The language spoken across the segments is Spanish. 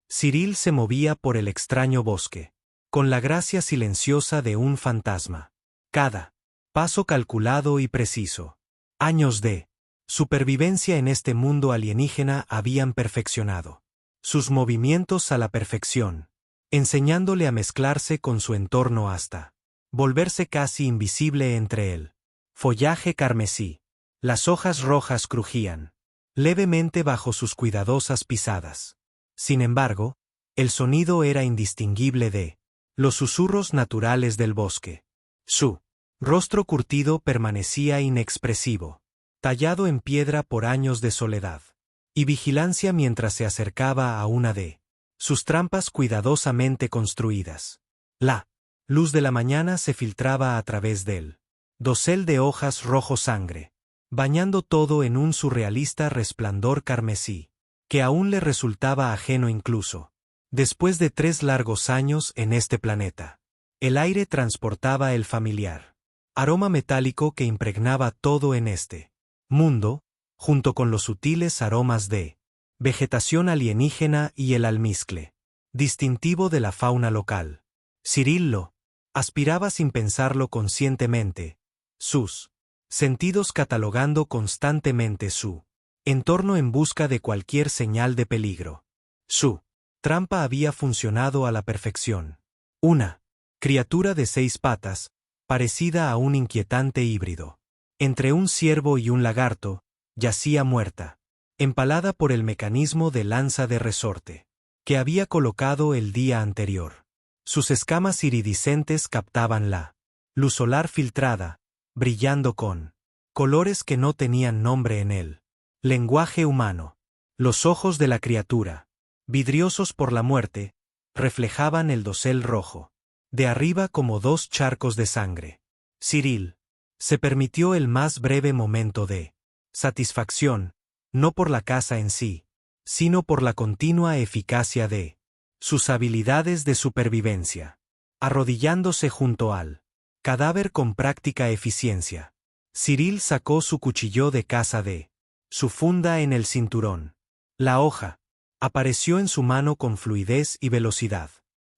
Cyril se movía por el extraño bosque, con la gracia silenciosa de un fantasma. Cada paso calculado y preciso. Años de supervivencia en este mundo alienígena habían perfeccionado sus movimientos a la perfección, enseñándole a mezclarse con su entorno hasta volverse casi invisible entre él. Follaje carmesí. Las hojas rojas crujían levemente bajo sus cuidadosas pisadas. Sin embargo, el sonido era indistinguible de los susurros naturales del bosque. Su rostro curtido permanecía inexpresivo, tallado en piedra por años de soledad y vigilancia mientras se acercaba a una de sus trampas cuidadosamente construidas. La luz de la mañana se filtraba a través del dosel de hojas rojo sangre, bañando todo en un surrealista resplandor carmesí, que aún le resultaba ajeno incluso después de 3 largos años en este planeta. El aire transportaba el familiar aroma metálico que impregnaba todo en este mundo, junto con los sutiles aromas de vegetación alienígena y el almizcle, distintivo de la fauna local. Cyril lo aspiraba sin pensarlo conscientemente, sus sentidos catalogando constantemente su entorno en busca de cualquier señal de peligro. Su trampa había funcionado a la perfección. Una criatura de 6 patas, parecida a un inquietante híbrido entre un ciervo y un lagarto, yacía muerta, empalada por el mecanismo de lanza de resorte que había colocado el día anterior. Sus escamas iridiscentes captaban la luz solar filtrada, brillando con colores que no tenían nombre en él. Lenguaje humano. Los ojos de la criatura, vidriosos por la muerte, reflejaban el dosel rojo, de arriba como 2 charcos de sangre. Cyril se permitió el más breve momento de satisfacción, no por la caza en sí, sino por la continua eficacia de sus habilidades de supervivencia. Arrodillándose junto al cadáver con práctica eficiencia, Cyril sacó su cuchillo de caza de su funda en el cinturón. La hoja apareció en su mano con fluidez y velocidad,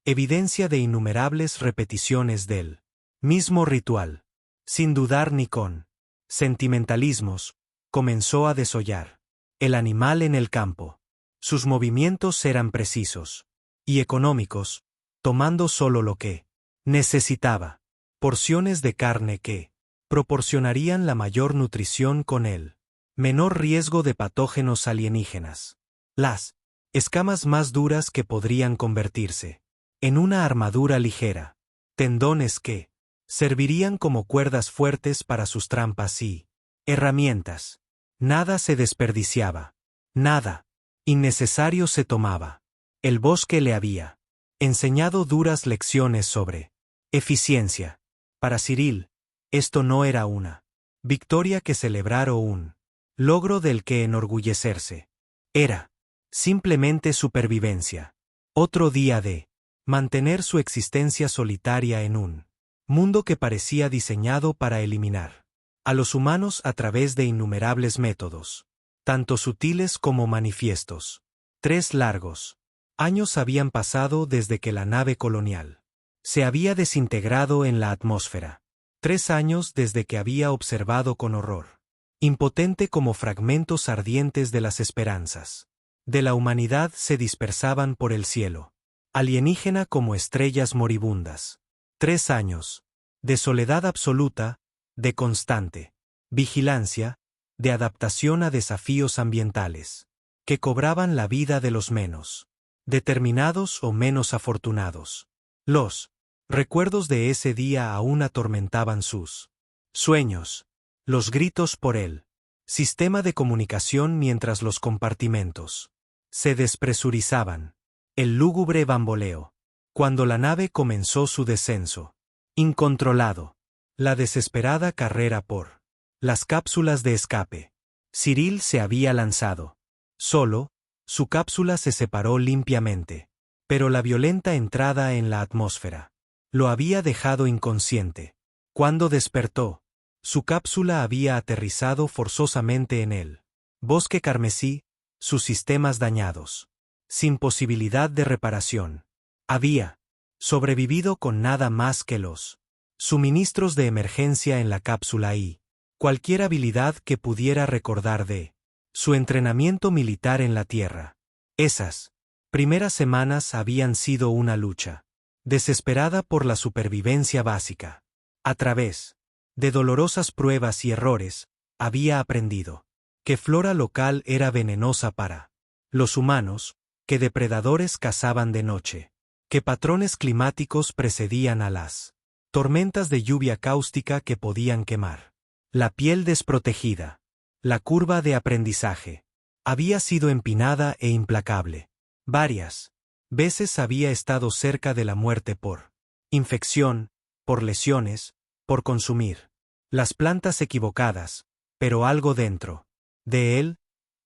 evidencia de innumerables repeticiones del mismo ritual. Sin dudar ni con sentimentalismos, comenzó a desollar el animal en el campo. Sus movimientos eran precisos y económicos, tomando solo lo que necesitaba, porciones de carne que proporcionarían la mayor nutrición con el menor riesgo de patógenos alienígenas. Las escamas más duras que podrían convertirse en una armadura ligera, tendones que servirían como cuerdas fuertes para sus trampas y herramientas. Nada se desperdiciaba, nada innecesario se tomaba. El bosque le había enseñado duras lecciones sobre eficiencia. Para Cyril, esto no era una victoria que celebrar o un logro del que enorgullecerse. Era simplemente supervivencia. Otro día de mantener su existencia solitaria en un mundo que parecía diseñado para eliminar a los humanos a través de innumerables métodos, tanto sutiles como manifiestos. 3 largos años habían pasado desde que la nave colonial se había desintegrado en la atmósfera. 3 años desde que había observado con horror, impotente como fragmentos ardientes de las esperanzas de la humanidad se dispersaban por el cielo, alienígena como estrellas moribundas. 3 años de soledad absoluta, de constante vigilancia, de adaptación a desafíos ambientales que cobraban la vida de los menos determinados o menos afortunados. Los recuerdos de ese día aún atormentaban sus sueños, los gritos por el sistema de comunicación mientras los compartimentos se despresurizaban, el lúgubre bamboleo, cuando la nave comenzó su descenso incontrolado, la desesperada carrera por las cápsulas de escape. Cyril se había lanzado. Solo, su cápsula se separó limpiamente, pero la violenta entrada en la atmósfera lo había dejado inconsciente. Cuando despertó, su cápsula había aterrizado forzosamente en el bosque carmesí, sus sistemas dañados. sin posibilidad de reparación. Había sobrevivido con nada más que los suministros de emergencia en la cápsula y cualquier habilidad que pudiera recordar de su entrenamiento militar en la Tierra. Esas primeras semanas habían sido una lucha desesperada por la supervivencia básica. A través de dolorosas pruebas y errores, había aprendido que flora local era venenosa para los humanos, que depredadores cazaban de noche, que patrones climáticos precedían a las tormentas de lluvia cáustica que podían quemar la piel desprotegida. La curva de aprendizaje había sido empinada e implacable. Varias veces había estado cerca de la muerte por infección, por lesiones, por consumir las plantas equivocadas, pero algo dentro de él,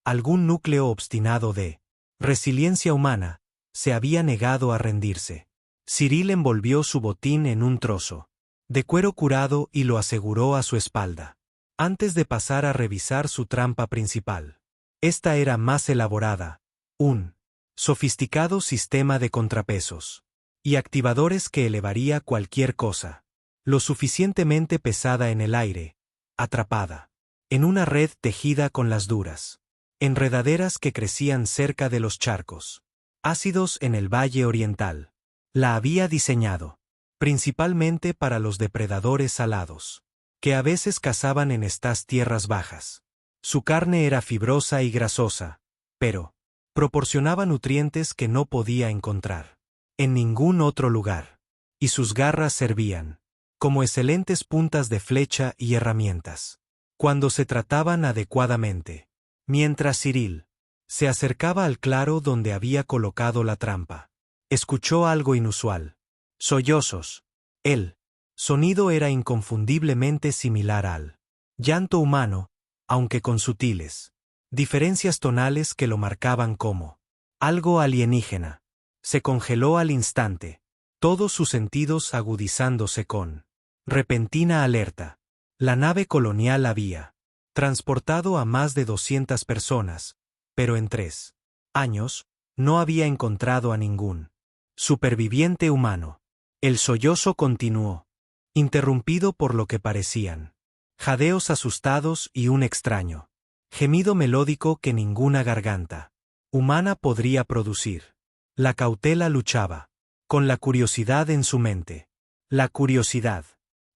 algún núcleo obstinado de resiliencia humana, se había negado a rendirse. Cyril envolvió su botín en un trozo de cuero curado y lo aseguró a su espalda, antes de pasar a revisar su trampa principal. Esta era más elaborada, un sofisticado sistema de contrapesos y activadores que elevaría cualquier cosa lo suficientemente pesada en el aire, atrapada en una red tejida con las duras enredaderas que crecían cerca de los charcos ácidos en el Valle Oriental. La había diseñado principalmente para los depredadores salados, que a veces cazaban en estas tierras bajas. Su carne era fibrosa y grasosa, pero proporcionaba nutrientes que no podía encontrar en ningún otro lugar, y sus garras servían como excelentes puntas de flecha y herramientas cuando se trataban adecuadamente. Mientras Cyril se acercaba al claro donde había colocado la trampa, escuchó algo inusual. Sollozos. El sonido era inconfundiblemente similar al llanto humano, aunque con sutiles diferencias tonales que lo marcaban como algo alienígena. Se congeló al instante, todos sus sentidos agudizándose con repentina alerta. La nave colonial había transportado a más de 200 personas, pero en 3 años no había encontrado a ningún superviviente humano. El sollozo continuó, interrumpido por lo que parecían jadeos asustados y un extraño gemido melódico que ninguna garganta humana podría producir. La cautela luchaba con la curiosidad en su mente. La curiosidad.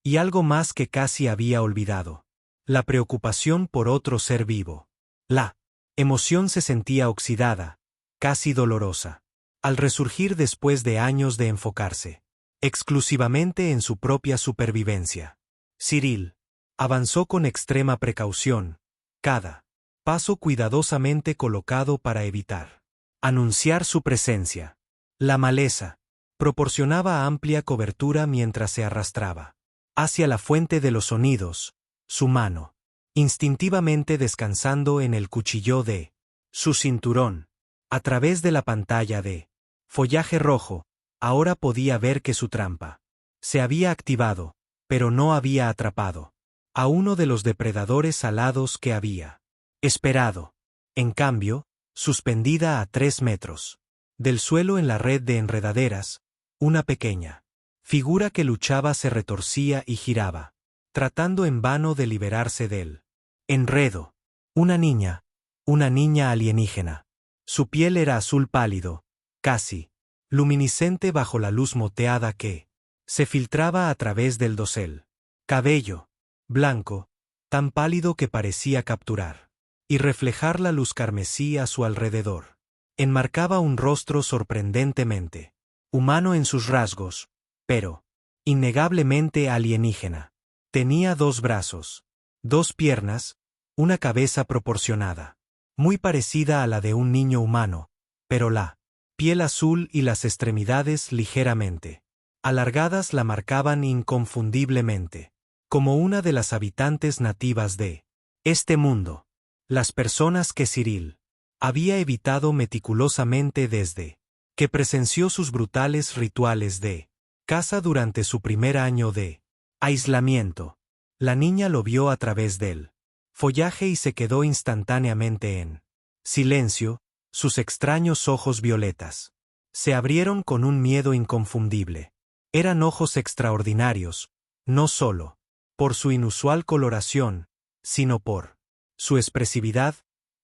Y algo más que casi había olvidado. La preocupación por otro ser vivo. La emoción se sentía oxidada, casi dolorosa, al resurgir después de años de enfocarse exclusivamente en su propia supervivencia. Cyril avanzó con extrema precaución, cada paso cuidadosamente colocado para evitar anunciar su presencia. La maleza proporcionaba amplia cobertura mientras se arrastraba hacia la fuente de los sonidos, su mano instintivamente descansando en el cuchillo de su cinturón. A través de la pantalla de follaje rojo, ahora podía ver que su trampa se había activado, pero no había atrapado a uno de los depredadores alados que había esperado. En cambio, suspendida a 3 metros del suelo en la red de enredaderas, una pequeña figura que luchaba se retorcía y giraba, tratando en vano de liberarse del enredo. Una niña alienígena. Su piel era azul pálido, casi luminiscente bajo la luz moteada que se filtraba a través del dosel. Cabello blanco, tan pálido que parecía capturar y reflejar la luz carmesí a su alrededor. Enmarcaba un rostro sorprendentemente humano en sus rasgos, pero innegablemente alienígena. Tenía 2 brazos, 2 piernas, una cabeza proporcionada, muy parecida a la de un niño humano, pero la piel azul y las extremidades ligeramente alargadas la marcaban inconfundiblemente, como una de las habitantes nativas de este mundo. Las personas que Cyril había evitado meticulosamente desde que presenció sus brutales rituales de caza durante su primer año de aislamiento. La niña lo vio a través del follaje y se quedó instantáneamente en silencio, sus extraños ojos violetas se abrieron con un miedo inconfundible. Eran ojos extraordinarios, no solo por su inusual coloración, sino por su expresividad,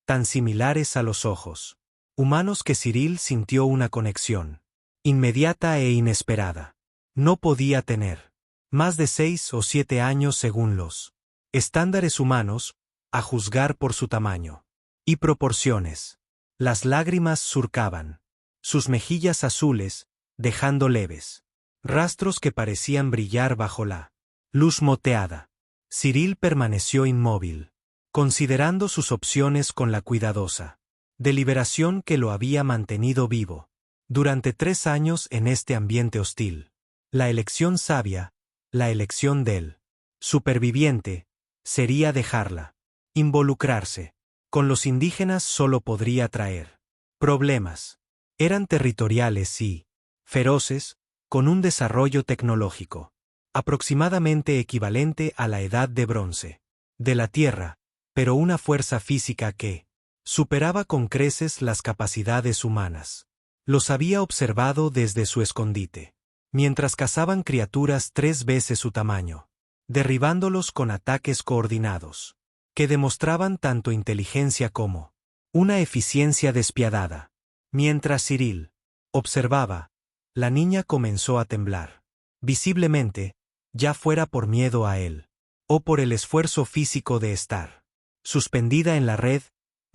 tan similares a los ojos humanos que Cyril sintió una conexión inmediata e inesperada. No podía tener más de 6 o 7 años según los estándares humanos, a juzgar por su tamaño y proporciones. Las lágrimas surcaban sus mejillas azules, dejando leves rastros que parecían brillar bajo la luz moteada. Cyril permaneció inmóvil, considerando sus opciones con la cuidadosa deliberación que lo había mantenido vivo durante 3 años en este ambiente hostil. La elección sabia, la elección del superviviente, sería dejarla involucrarse con los indígenas solo podría traer problemas. Eran territoriales y feroces, con un desarrollo tecnológico aproximadamente equivalente a la edad de bronce de la Tierra, pero una fuerza física que superaba con creces las capacidades humanas. Los había observado desde su escondite, mientras cazaban criaturas 3 veces su tamaño, derribándolos con ataques coordinados, que demostraban tanto inteligencia como una eficiencia despiadada. Mientras Cyril observaba, la niña comenzó a temblar, visiblemente, ya fuera por miedo a él, o por el esfuerzo físico de estar suspendida en la red.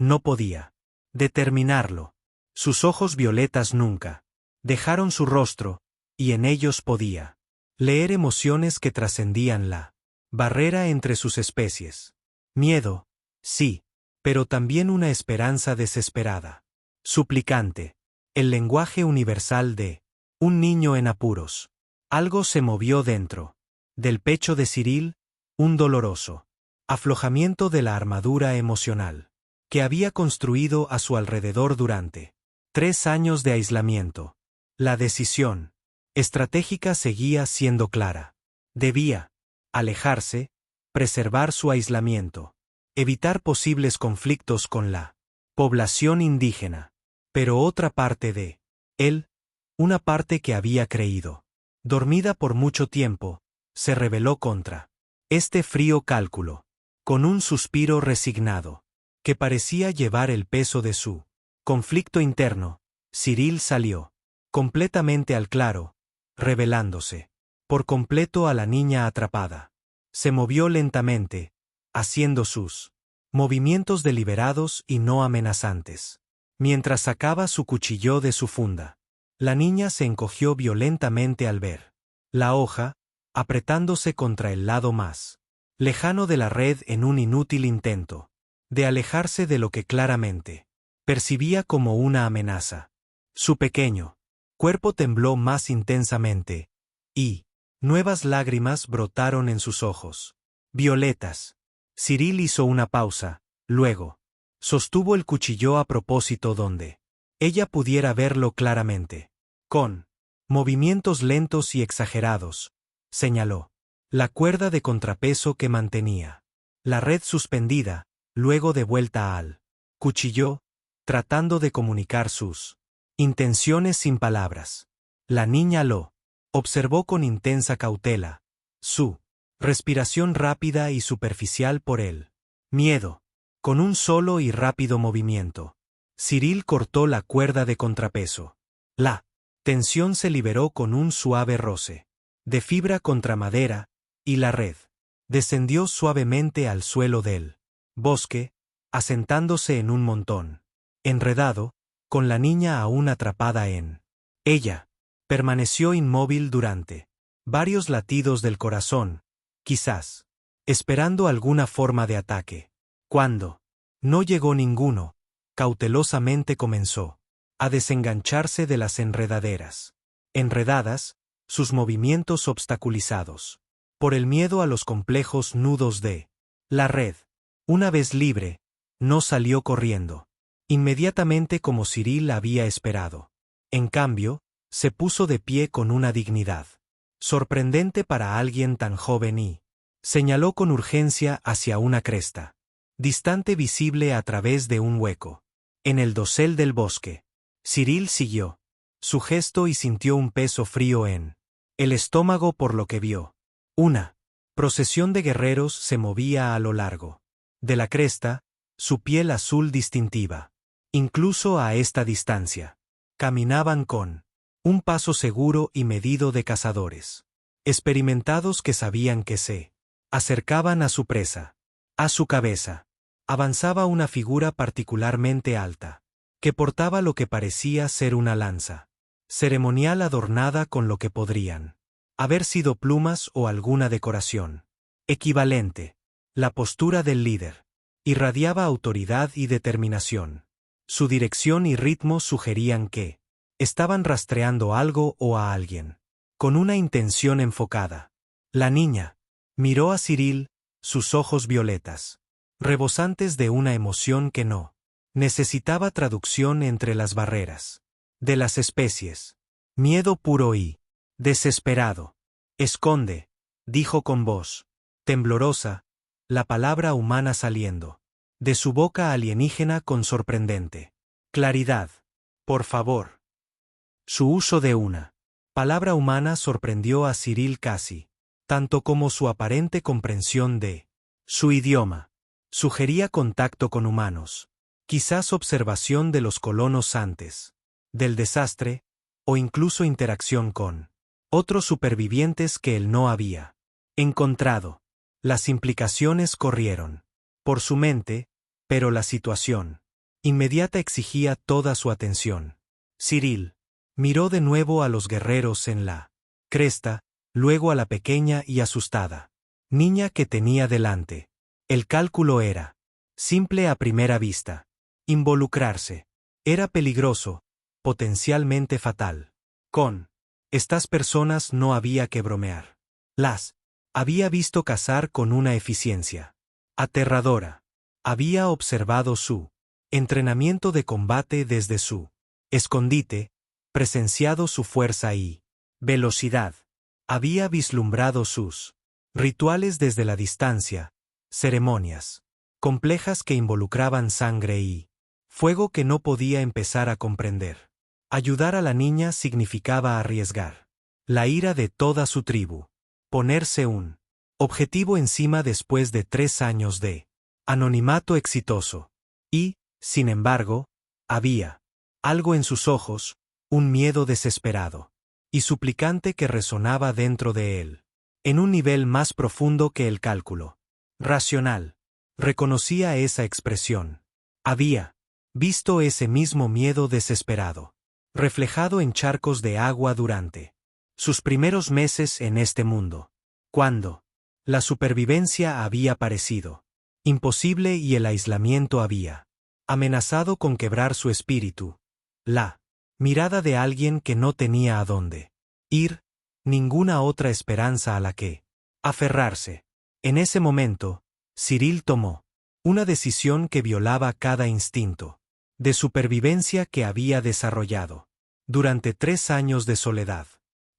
No podía determinarlo. Sus ojos violetas nunca dejaron su rostro, y en ellos podía leer emociones que trascendían la barrera entre sus especies. Miedo, sí, pero también una esperanza desesperada, suplicante, el lenguaje universal de un niño en apuros. Algo se movió dentro del pecho de Cyril, un doloroso aflojamiento de la armadura emocional que había construido a su alrededor durante 3 años de aislamiento. La decisión estratégica seguía siendo clara. Debía alejarse, preservar su aislamiento, evitar posibles conflictos con la población indígena. Pero otra parte de él, una parte que había creído dormida por mucho tiempo, se rebeló contra este frío cálculo, con un suspiro resignado que parecía llevar el peso de su conflicto interno. Cyril salió completamente al claro, revelándose por completo a la niña atrapada. Se movió lentamente, haciendo sus movimientos deliberados y no amenazantes. Mientras sacaba su cuchillo de su funda, la niña se encogió violentamente al ver la hoja, apretándose contra el lado más lejano de la red en un inútil intento de alejarse de lo que claramente percibía como una amenaza. Su pequeño cuerpo tembló más intensamente, y nuevas lágrimas brotaron en sus ojos violetas. Cyril hizo una pausa, luego sostuvo el cuchillo a propósito donde ella pudiera verlo claramente. Con movimientos lentos y exagerados, señaló la cuerda de contrapeso que mantenía la red suspendida, luego de vuelta al cuchillo, tratando de comunicar sus intenciones sin palabras. La niña lo observó con intensa cautela, su respiración rápida y superficial por el miedo. Con un solo y rápido movimiento, Cyril cortó la cuerda de contrapeso. La tensión se liberó con un suave roce de fibra contra madera, y la red descendió suavemente al suelo del bosque, asentándose en un montón enredado, con la niña aún atrapada en ella. Permaneció inmóvil durante varios latidos del corazón, quizás esperando alguna forma de ataque. Cuando no llegó ninguno, cautelosamente comenzó a desengancharse de las enredaderas. Enredadas, sus movimientos obstaculizados por el miedo a los complejos nudos de la red. Una vez libre, no salió corriendo inmediatamente como Cyril había esperado. En cambio, se puso de pie con una dignidad sorprendente para alguien tan joven y señaló con urgencia hacia una cresta distante visible a través de un hueco En el dosel del bosque. Cyril siguió su gesto y sintió un peso frío en el estómago por lo que vio. Una procesión de guerreros se movía a lo largo de la cresta, su piel azul distintiva. Incluso a esta distancia. Caminaban con un paso seguro y medido de cazadores experimentados que sabían que se acercaban a su presa. A su cabeza avanzaba una figura particularmente alta, que portaba lo que parecía ser una lanza ceremonial adornada con lo que podrían haber sido plumas o alguna decoración equivalente. La postura del líder irradiaba autoridad y determinación. Su dirección y ritmo sugerían que estaban rastreando algo o a alguien, con una intención enfocada. La niña miró a Cyril, sus ojos violetas, rebosantes de una emoción que no necesitaba traducción entre las barreras de las especies. Miedo puro y desesperado. Esconde, dijo con voz temblorosa, la palabra humana saliendo de su boca alienígena con sorprendente claridad. Por favor. Su uso de una palabra humana sorprendió a Cyril casi, tanto como su aparente comprensión de su idioma. Sugería contacto con humanos, quizás observación de los colonos antes del desastre, o incluso interacción con otros supervivientes que él no había encontrado. Las implicaciones corrieron por su mente, pero la situación inmediata exigía toda su atención. Cyril miró de nuevo a los guerreros en la cresta, luego a la pequeña y asustada niña que tenía delante. El cálculo era simple a primera vista. Involucrarse era peligroso, potencialmente fatal. Con estas personas no había que bromear. Las había visto cazar con una eficiencia aterradora. Había observado su entrenamiento de combate desde su escondite, presenciado su fuerza y velocidad. Había vislumbrado sus rituales desde la distancia, ceremonias complejas que involucraban sangre y fuego que no podía empezar a comprender. Ayudar a la niña significaba arriesgar la ira de toda su tribu, ponerse un objetivo encima después de 3 años de anonimato exitoso. Y, sin embargo, había algo en sus ojos, un miedo desesperado y suplicante que resonaba dentro de él, en un nivel más profundo que el cálculo racional. Reconocía esa expresión. Había visto ese mismo miedo desesperado, reflejado en charcos de agua durante sus primeros meses en este mundo, cuando la supervivencia había parecido imposible y el aislamiento había amenazado con quebrar su espíritu. La mirada de alguien que no tenía a dónde ir, ninguna otra esperanza a la que aferrarse. En ese momento, Cyril tomó una decisión que violaba cada instinto de supervivencia que había desarrollado durante 3 años de soledad.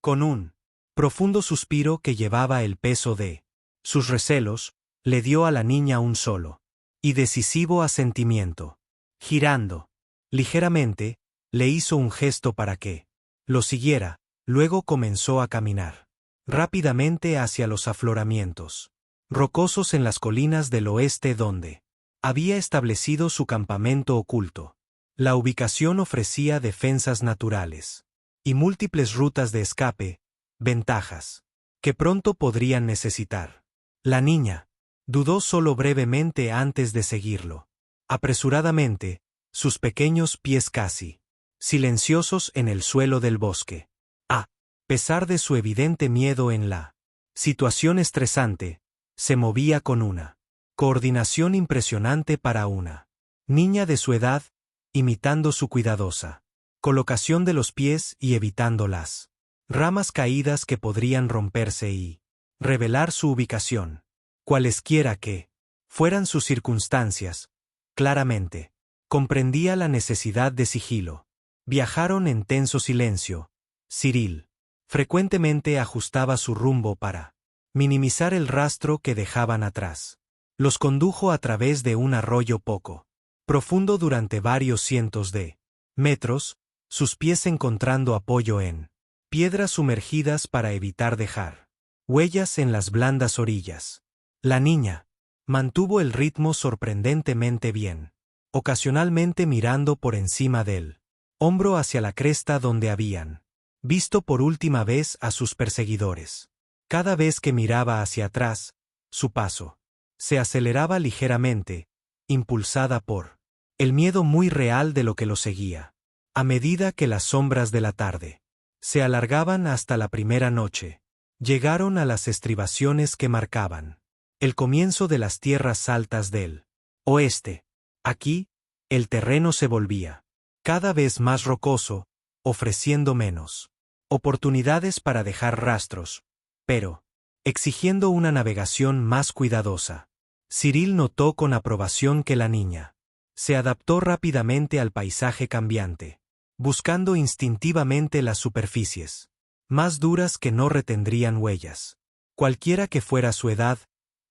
Con un profundo suspiro que llevaba el peso de sus recelos, le dio a la niña un solo y decisivo asentimiento. Girando ligeramente, le hizo un gesto para que lo siguiera, luego comenzó a caminar rápidamente hacia los afloramientos rocosos en las colinas del oeste donde había establecido su campamento oculto. La ubicación ofrecía defensas naturales y múltiples rutas de escape, ventajas que pronto podrían necesitar. La niña dudó solo brevemente antes de seguirlo. Apresuradamente, sus pequeños pies casi silenciosos en el suelo del bosque. A pesar de su evidente miedo en la situación estresante, se movía con una coordinación impresionante para una niña de su edad, imitando su cuidadosa colocación de los pies y evitando las ramas caídas que podrían romperse y revelar su ubicación. Cualesquiera que fueran sus circunstancias, claramente comprendía la necesidad de sigilo. Viajaron en tenso silencio. Cyril frecuentemente ajustaba su rumbo para minimizar el rastro que dejaban atrás. Los condujo a través de un arroyo poco profundo durante varios cientos de metros, sus pies encontrando apoyo en piedras sumergidas para evitar dejar huellas en las blandas orillas. La niña mantuvo el ritmo sorprendentemente bien, ocasionalmente mirando por encima del hombro hacia la cresta donde habían visto por última vez a sus perseguidores. Cada vez que miraba hacia atrás, su paso se aceleraba ligeramente, impulsada por el miedo muy real de lo que lo seguía. A medida que las sombras de la tarde se alargaban hasta la primera noche, llegaron a las estribaciones que marcaban el comienzo de las tierras altas del oeste. Aquí, el terreno se volvía cada vez más rocoso, ofreciendo menos oportunidades para dejar rastros, pero exigiendo una navegación más cuidadosa. Cyril notó con aprobación que la niña se adaptó rápidamente al paisaje cambiante, buscando instintivamente las superficies más duras que no retendrían huellas. Cualquiera que fuera su edad,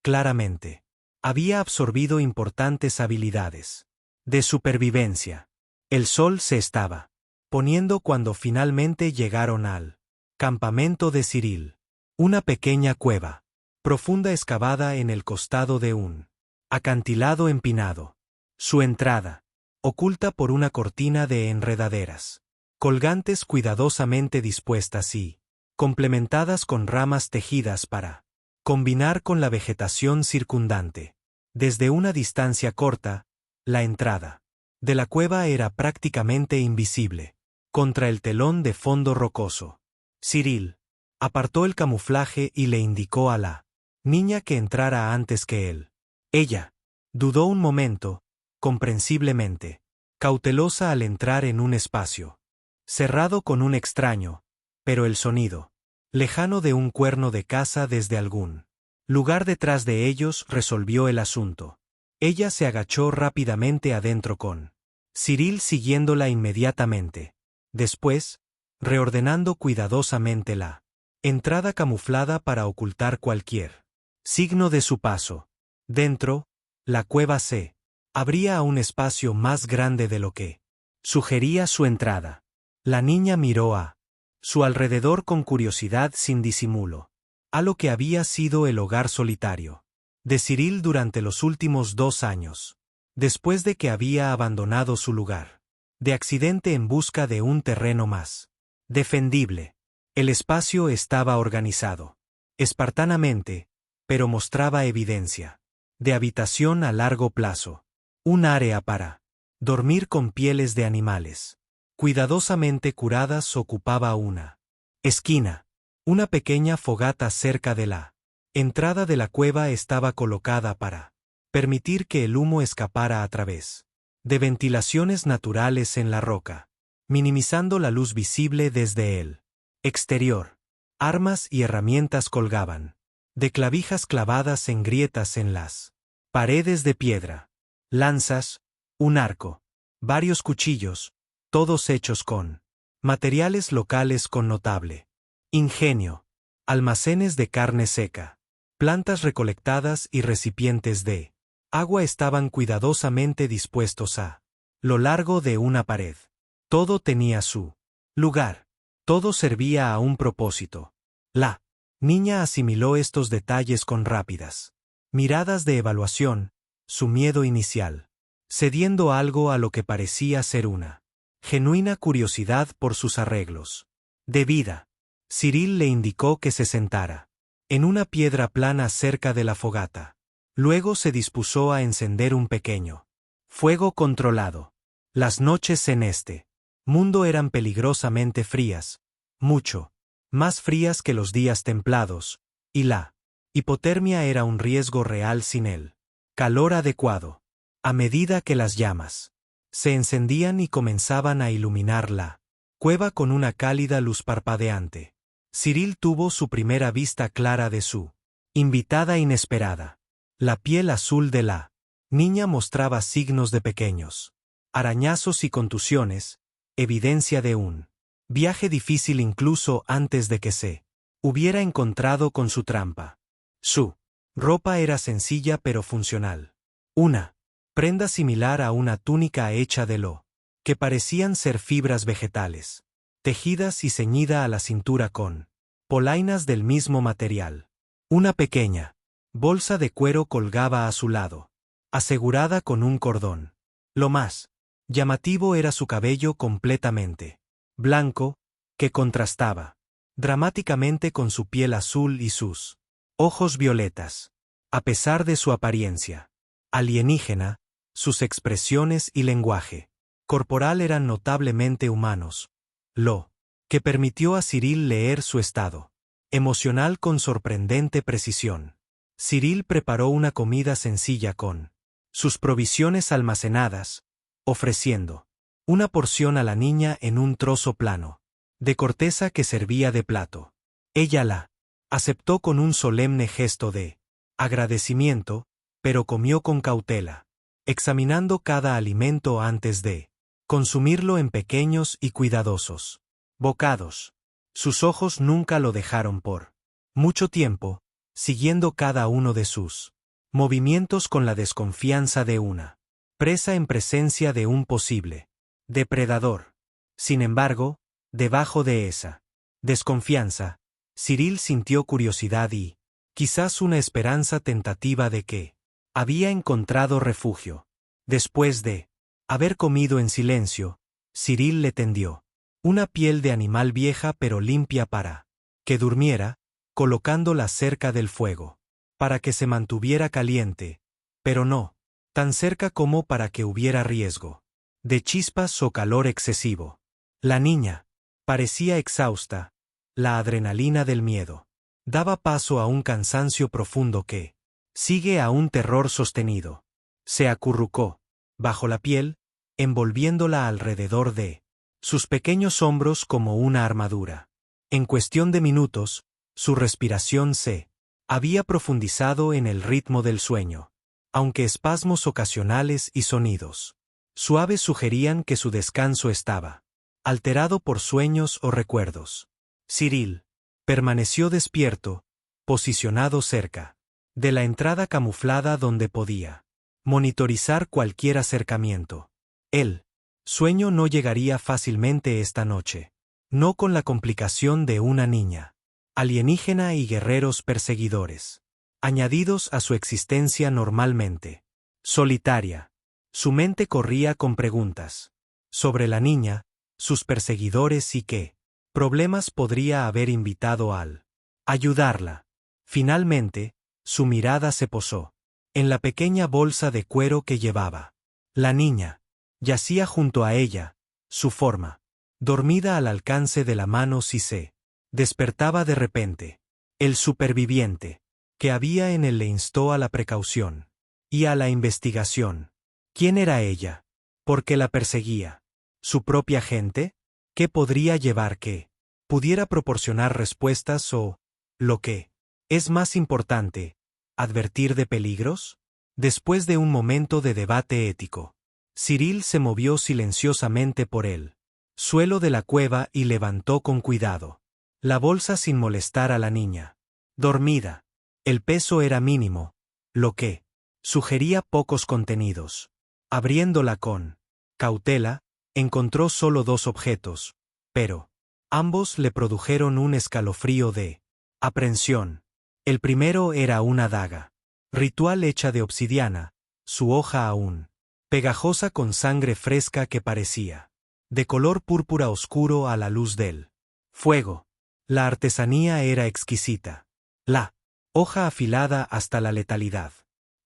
claramente había absorbido importantes habilidades de supervivencia. El sol se estaba poniendo cuando finalmente llegaron al campamento de Cyril, una pequeña cueva profunda excavada en el costado de un acantilado empinado. Su entrada, oculta por una cortina de enredaderas colgantes cuidadosamente dispuestas y complementadas con ramas tejidas para combinar con la vegetación circundante. Desde una distancia corta, la entrada de la cueva era prácticamente invisible contra el telón de fondo rocoso. Cyril apartó el camuflaje y le indicó a la niña que entrara antes que él. Ella dudó un momento, comprensiblemente, cautelosa al entrar en un espacio cerrado con un extraño, pero el sonido lejano de un cuerno de caza desde algún lugar detrás de ellos resolvió el asunto. Ella se agachó rápidamente adentro con Cyril siguiéndola inmediatamente. Después, reordenando cuidadosamente la entrada camuflada para ocultar cualquier signo de su paso. Dentro, la cueva se abría a un espacio más grande de lo que sugería su entrada. La niña miró a su alrededor con curiosidad sin disimulo, a lo que había sido el hogar solitario de Cyril durante los últimos 2 años, después de que había abandonado su lugar de accidente en busca de un terreno más defendible. El espacio estaba organizado espartanamente, pero mostraba evidencia de habitación a largo plazo. Un área para dormir con pieles de animales cuidadosamente curadas ocupaba una esquina. Una pequeña fogata cerca de la entrada de la cueva estaba colocada para permitir que el humo escapara a través de ventilaciones naturales en la roca, minimizando la luz visible desde el exterior. Armas y herramientas colgaban de clavijas clavadas en grietas en las paredes de piedra. Lanzas, un arco, varios cuchillos, todos hechos con materiales locales con notable ingenio, almacenes de carne seca, plantas recolectadas y recipientes de agua estaban cuidadosamente dispuestos a lo largo de una pared. Todo tenía su lugar, todo servía a un propósito. La niña asimiló estos detalles con rápidas miradas de evaluación, su miedo inicial cediendo algo a lo que parecía ser una genuina curiosidad por sus arreglos de vida. Cyril le indicó que se sentara en una piedra plana cerca de la fogata. Luego se dispuso a encender un pequeño fuego controlado. Las noches en este mundo eran peligrosamente frías, mucho más frías que los días templados, y la hipotermia era un riesgo real sin el calor adecuado. A medida que las llamas se encendían y comenzaban a iluminar la cueva con una cálida luz parpadeante, Cyril tuvo su primera vista clara de su invitada inesperada. La piel azul de la niña mostraba signos de pequeños arañazos y contusiones, evidencia de un viaje difícil incluso antes de que se hubiera encontrado con su trampa. Su ropa era sencilla pero funcional. Una prenda similar a una túnica hecha de lo que parecían ser fibras vegetales, tejidas y ceñida a la cintura con polainas del mismo material. Una pequeña bolsa de cuero colgaba a su lado, asegurada con un cordón. Lo más llamativo era su cabello completamente blanco, que contrastaba dramáticamente con su piel azul y sus ojos violetas. A pesar de su apariencia alienígena, sus expresiones y lenguaje corporal eran notablemente humanos, lo que permitió a Cyril leer su estado emocional con sorprendente precisión. Cyril preparó una comida sencilla con sus provisiones almacenadas, ofreciendo una porción a la niña en un trozo plano de corteza que servía de plato. Ella la aceptó con un solemne gesto de agradecimiento, pero comió con cautela, examinando cada alimento antes de consumirlo en pequeños y cuidadosos bocados. Sus ojos nunca lo dejaron por mucho tiempo, siguiendo cada uno de sus movimientos con la desconfianza de una presa en presencia de un posible depredador. Sin embargo, debajo de esa desconfianza, Cyril sintió curiosidad y, quizás una esperanza tentativa de que había encontrado refugio. Después de haber comido en silencio, Cyril le tendió una piel de animal vieja pero limpia para que durmiera, colocándola cerca del fuego, para que se mantuviera caliente, pero no tan cerca como para que hubiera riesgo de chispas o calor excesivo. La niña parecía exhausta, la adrenalina del miedo daba paso a un cansancio profundo que sigue a un terror sostenido. Se acurrucó bajo la piel, envolviéndola alrededor de sus pequeños hombros como una armadura. En cuestión de minutos, su respiración se había profundizado en el ritmo del sueño, aunque espasmos ocasionales y sonidos suaves sugerían que su descanso estaba alterado por sueños o recuerdos. Cyril permaneció despierto, posicionado cerca de la entrada camuflada donde podía monitorizar cualquier acercamiento. El sueño no llegaría fácilmente esta noche, no con la complicación de una niña alienígena y guerreros perseguidores, añadidos a su existencia normalmente solitaria. Su mente corría con preguntas sobre la niña, sus perseguidores y qué problemas podría haber invitado al ayudarla. Finalmente, su mirada se posó en la pequeña bolsa de cuero que llevaba. La niña yacía junto a ella, su forma dormida al alcance de la mano si se despertaba de repente. El superviviente que había en él le instó a la precaución y a la investigación. ¿Quién era ella? ¿Por qué la perseguía? ¿Su propia gente? ¿Qué podría llevar que pudiera proporcionar respuestas o, lo que es más importante, advertir de peligros? Después de un momento de debate ético, Cyril se movió silenciosamente por el suelo de la cueva y levantó con cuidado la bolsa sin molestar a la niña. Dormida. El peso era mínimo, lo que sugería pocos contenidos. Abriéndola con cautela, encontró solo 2 objetos, pero ambos le produjeron un escalofrío de aprensión. El primero era una daga ritual hecha de obsidiana, su hoja aún pegajosa con sangre fresca que parecía de color púrpura oscuro a la luz del fuego. La artesanía era exquisita. La hoja afilada hasta la letalidad.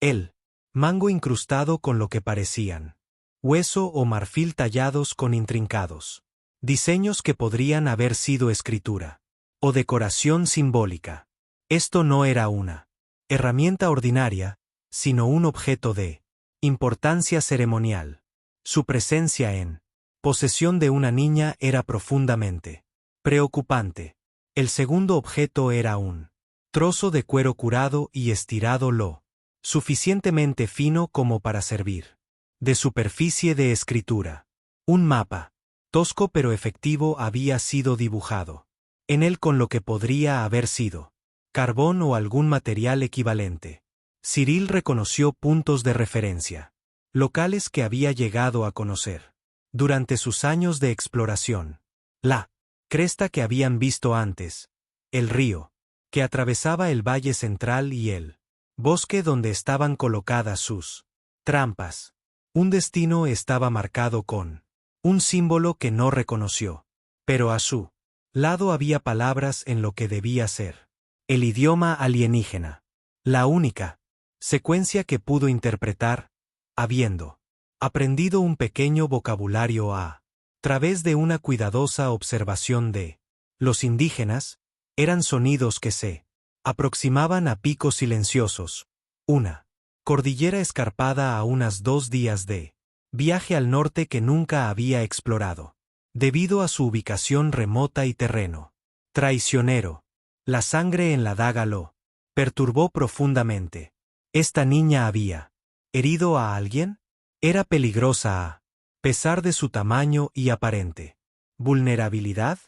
El mango incrustado con lo que parecían hueso o marfil tallados con intrincados diseños que podrían haber sido escritura o decoración simbólica. Esto no era una herramienta ordinaria, sino un objeto de importancia ceremonial. Su presencia en posesión de una niña era profundamente preocupante. El segundo objeto era un trozo de cuero curado y estirado lo suficientemente fino como para servir de superficie de escritura. Un mapa, tosco pero efectivo, había sido dibujado en él con lo que podría haber sido carbón o algún material equivalente. Cyril reconoció puntos de referencia. locales que había llegado a conocer durante sus años de exploración. La cresta que habían visto antes, el río, que atravesaba el valle central y el bosque donde estaban colocadas sus trampas. Un destino estaba marcado con un símbolo que no reconoció, pero a su lado había palabras en lo que debía ser el idioma alienígena. La única secuencia que pudo interpretar, habiendo aprendido un pequeño vocabulario a través de una cuidadosa observación de los indígenas, eran sonidos que se aproximaban a picos silenciosos, una cordillera escarpada a unas 2 días de viaje al norte que nunca había explorado, debido a su ubicación remota y terreno traicionero. La sangre en la daga lo perturbó profundamente. ¿Esta niña había herido a alguien? Era peligrosa a pesar de su tamaño y aparente vulnerabilidad.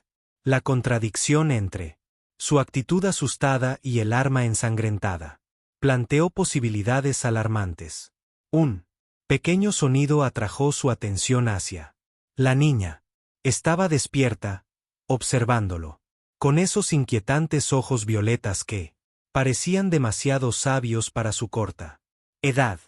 La contradicción entre su actitud asustada y el arma ensangrentada planteó posibilidades alarmantes. Un pequeño sonido atrajo su atención hacia la niña. Estaba despierta, observándolo, con esos inquietantes ojos violetas que parecían demasiado sabios para su corta edad.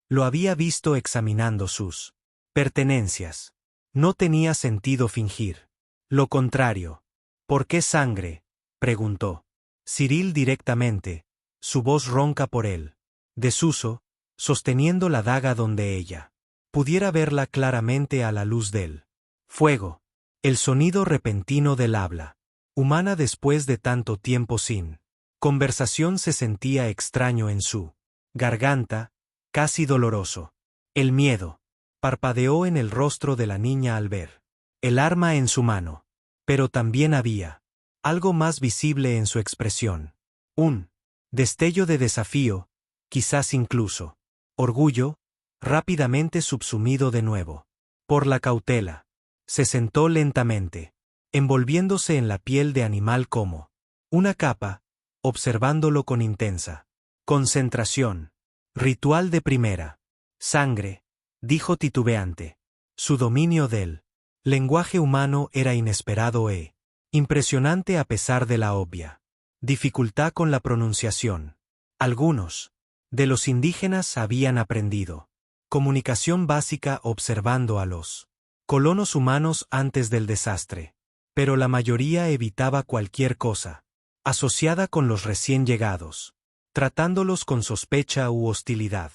Lo había visto examinando sus pertenencias. No tenía sentido fingir. Lo contrario. ¿Por qué sangre?, preguntó Cyril directamente, su voz ronca por él desuso, sosteniendo la daga donde ella pudiera verla claramente a la luz del fuego. El sonido repentino del habla humana después de tanto tiempo sin conversación se sentía extraño en su garganta, casi doloroso. El miedo parpadeó en el rostro de la niña al ver el arma en su mano, pero también había algo más visible en su expresión. Un destello de desafío, quizás incluso orgullo, rápidamente subsumido de nuevo por la cautela. Se sentó lentamente, envolviéndose en la piel de animal como una capa, observándolo con intensa concentración. Ritual de primera sangre, dijo titubeante. Su dominio del lenguaje humano era inesperado e impresionante a pesar de la obvia dificultad con la pronunciación. Algunos de los indígenas habían aprendido comunicación básica observando a los colonos humanos antes del desastre, pero la mayoría evitaba cualquier cosa asociada con los recién llegados, tratándolos con sospecha u hostilidad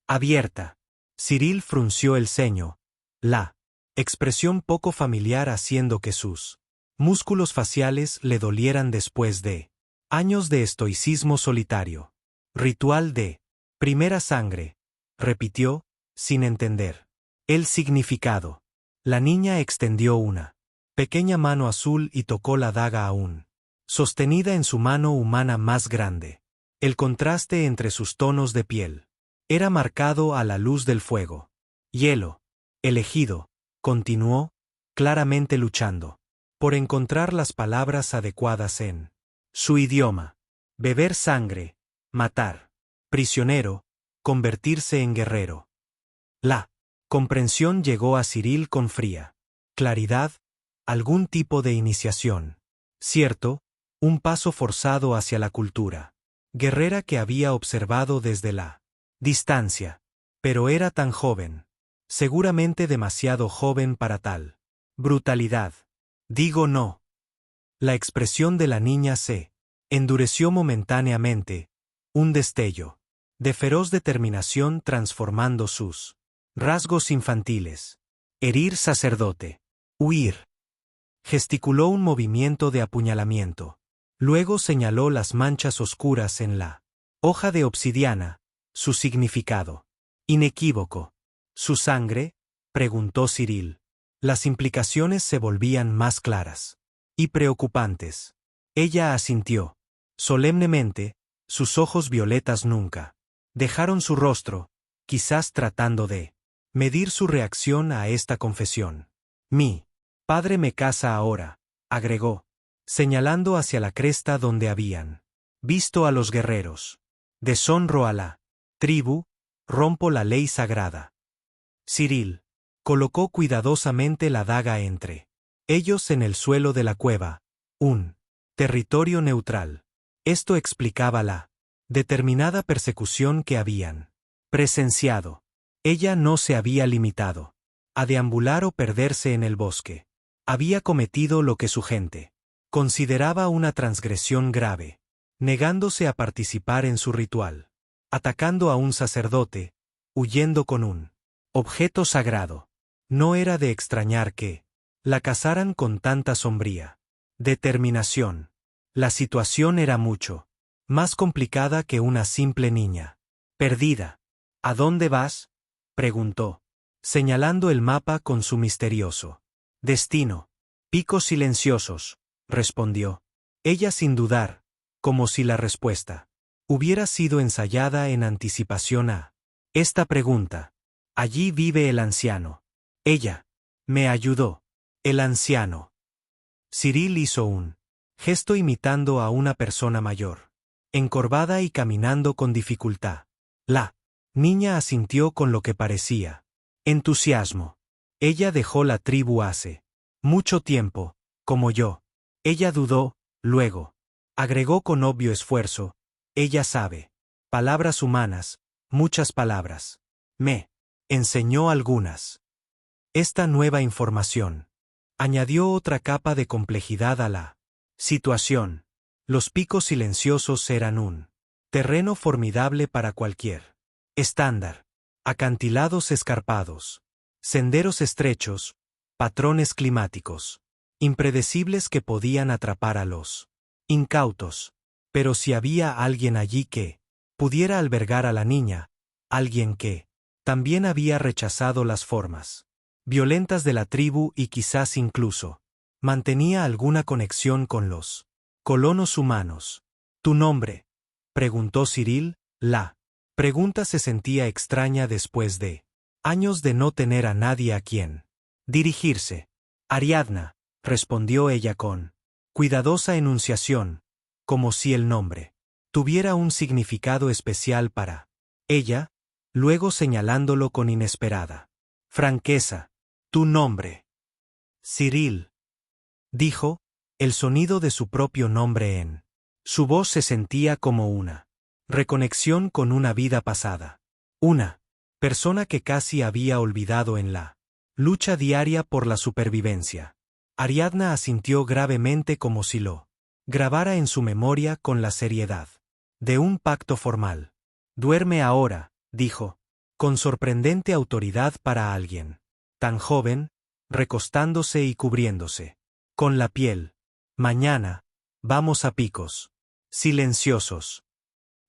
abierta. Cyril frunció el ceño, la expresión poco familiar haciendo que sus músculos faciales le dolieran después de años de estoicismo solitario. Ritual de primera sangre, repitió, sin entender el significado. La niña extendió una pequeña mano azul y tocó la daga aún sostenida en su mano humana más grande. El contraste entre sus tonos de piel era marcado a la luz del fuego. Hielo, elegido, continuó, claramente luchando por encontrar las palabras adecuadas en su idioma. Beber sangre, matar, prisionero, convertirse en guerrero. La comprensión llegó a Cyril con fría claridad, algún tipo de iniciación. Cierto, un paso forzado hacia la cultura guerrera que había observado desde la distancia. Pero era tan joven, seguramente demasiado joven para tal brutalidad. Digo no. La expresión de la niña se endureció momentáneamente, un destello de feroz determinación transformando sus rasgos infantiles. Herir sacerdote. Huir. Gesticuló un movimiento de apuñalamiento. Luego señaló las manchas oscuras en la hoja de obsidiana, su significado inequívoco. ¿Su sangre?, preguntó Cyril. Las implicaciones se volvían más claras y preocupantes. Ella asintió solemnemente, sus ojos violetas nunca dejaron su rostro, quizás tratando de medir su reacción a esta confesión. Mi padre me casa ahora, agregó, señalando hacia la cresta donde habían visto a los guerreros. Deshonro a la tribu, rompo la ley sagrada. Cyril colocó cuidadosamente la daga entre ellos en el suelo de la cueva, un territorio neutral. Esto explicaba la determinada persecución que habían presenciado. Ella no se había limitado a deambular o perderse en el bosque. Había cometido lo que su gente consideraba una transgresión grave, negándose a participar en su ritual, atacando a un sacerdote, huyendo con un objeto sagrado. No era de extrañar que la cazaran con tanta sombría determinación. La situación era mucho más complicada que una simple niña perdida. ¿A dónde vas?, preguntó, señalando el mapa con su misterioso destino. Picos silenciosos, respondió ella sin dudar, como si la respuesta hubiera sido ensayada en anticipación a esta pregunta. Allí vive el anciano. Ella me ayudó. El anciano. Cyril hizo un gesto imitando a una persona mayor, encorvada y caminando con dificultad. La niña asintió con lo que parecía entusiasmo. Ella dejó la tribu hace mucho tiempo, como yo. Ella dudó, luego agregó con obvio esfuerzo, ella sabe palabras humanas, muchas palabras. Me enseñó algunas. Esta nueva información añadió otra capa de complejidad a la situación. Los picos silenciosos eran un terreno formidable para cualquier estándar. Acantilados escarpados, senderos estrechos, patrones climáticos impredecibles que podían atrapar a los incautos. Pero si había alguien allí que pudiera albergar a la niña, alguien que también había rechazado las formas violentas de la tribu y quizás incluso mantenía alguna conexión con los colonos humanos. ¿Tu nombre?, preguntó Cyril. La pregunta se sentía extraña después de años de no tener a nadie a quien dirigirse. Ariadna, respondió ella con cuidadosa enunciación, como si el nombre tuviera un significado especial para ella, luego señalándolo con inesperada franqueza. Tu nombre. Cyril, dijo, el sonido de su propio nombre en su voz se sentía como una reconexión con una vida pasada. Una persona que casi había olvidado en la lucha diaria por la supervivencia. Ariadna asintió gravemente como si lo grabara en su memoria con la seriedad de un pacto formal. Duerme ahora, dijo, con sorprendente autoridad para alguien tan joven, recostándose y cubriéndose con la piel. Mañana, vamos a picos silenciosos.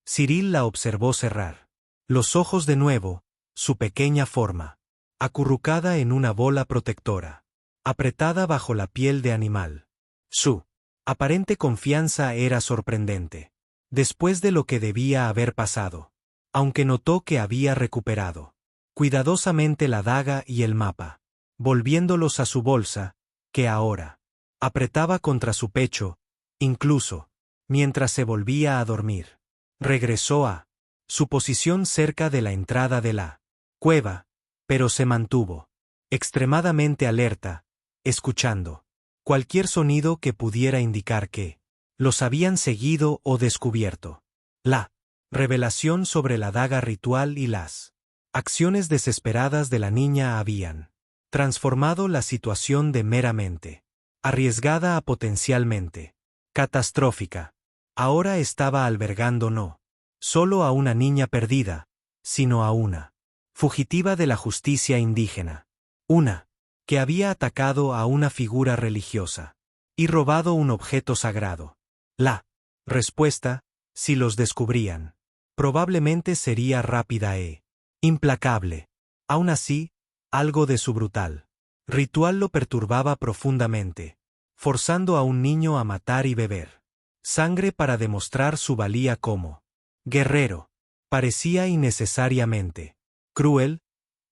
Cyril la observó cerrar los ojos de nuevo, su pequeña forma acurrucada en una bola protectora, apretada bajo la piel de animal. Su aparente confianza era sorprendente, después de lo que debía haber pasado, aunque notó que había recuperado cuidadosamente la daga y el mapa, volviéndolos a su bolsa, que ahora apretaba contra su pecho, incluso mientras se volvía a dormir. Regresó a su posición cerca de la entrada de la cueva, pero se mantuvo extremadamente alerta, escuchando cualquier sonido que pudiera indicar que los habían seguido o descubierto. La revelación sobre la daga ritual y las acciones desesperadas de la niña habían transformado la situación de meramente arriesgada a potencialmente catastrófica. Ahora estaba albergando no solo a una niña perdida, sino a una fugitiva de la justicia indígena. Una que había atacado a una figura religiosa y robado un objeto sagrado. La respuesta, si los descubrían, probablemente sería rápida e implacable. Aún así, algo de su brutal ritual lo perturbaba profundamente, forzando a un niño a matar y beber sangre para demostrar su valía como guerrero. Parecía innecesariamente cruel,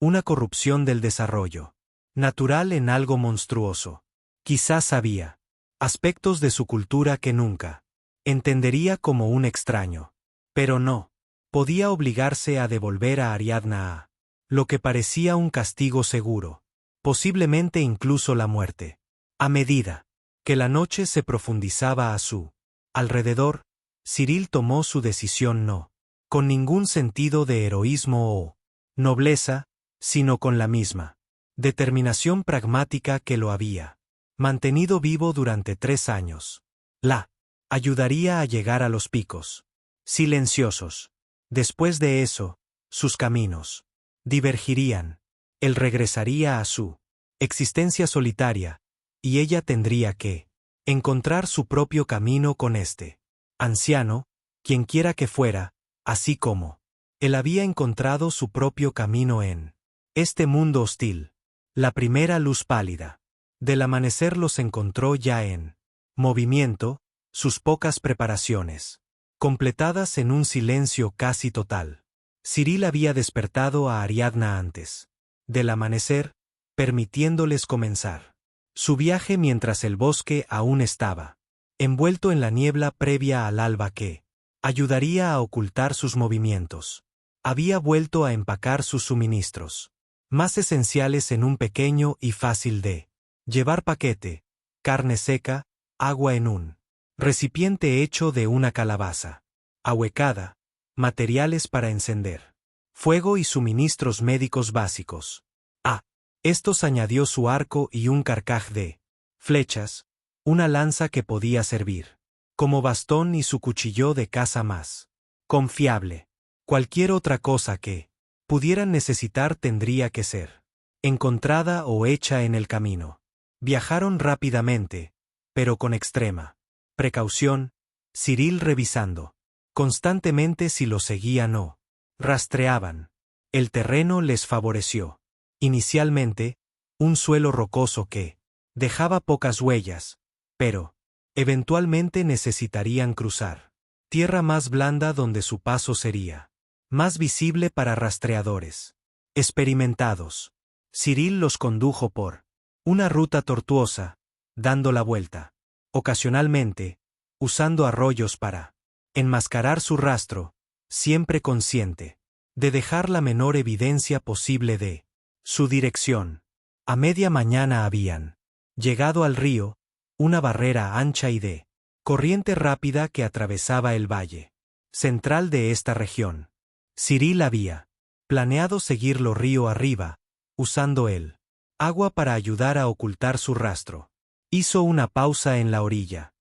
una corrupción del desarrollo natural en algo monstruoso. Quizás había aspectos de su cultura que nunca entendería como un extraño, pero no podía obligarse a devolver a Ariadna a lo que parecía un castigo seguro, posiblemente incluso la muerte. A medida que la noche se profundizaba a su alrededor, Cyril tomó su decisión no con ningún sentido de heroísmo o nobleza, sino con la misma determinación pragmática que lo había mantenido vivo durante 3 años. La ayudaría a llegar a los picos silenciosos. Después de eso, sus caminos divergirían. Él regresaría a su existencia solitaria, y ella tendría que encontrar su propio camino con este anciano, quienquiera que fuera, así como él había encontrado su propio camino en este mundo hostil. La primera luz pálida del amanecer los encontró ya en movimiento, sus pocas preparaciones completadas en un silencio casi total. Cyril había despertado a Ariadna antes del amanecer, permitiéndoles comenzar su viaje mientras el bosque aún estaba envuelto en la niebla previa al alba que ayudaría a ocultar sus movimientos. Había vuelto a empacar sus suministros más esenciales en un pequeño y fácil de llevar paquete, carne seca, agua en un recipiente hecho de una calabaza ahuecada, materiales para encender fuego y suministros médicos básicos. A estos añadió su arco y un carcaj de flechas, una lanza que podía servir como bastón y su cuchillo de caza más confiable. Cualquier otra cosa que pudieran necesitar tendría que ser encontrada o hecha en el camino. Viajaron rápidamente, pero con extrema precaución, Cyril revisando constantemente si lo seguían o rastreaban. El terreno les favoreció. Inicialmente, un suelo rocoso que dejaba pocas huellas, pero eventualmente necesitarían cruzar tierra más blanda donde su paso sería más visible para rastreadores experimentados. Cyril los condujo por una ruta tortuosa, dando la vuelta, ocasionalmente, usando arroyos para enmascarar su rastro, siempre consciente de dejar la menor evidencia posible de su dirección. A media mañana habían llegado al río, una barrera ancha y de corriente rápida que atravesaba el valle central de esta región. Cyril había planeado seguirlo río arriba, usando el agua para ayudar a ocultar su rastro. Hizo una pausa en la orilla,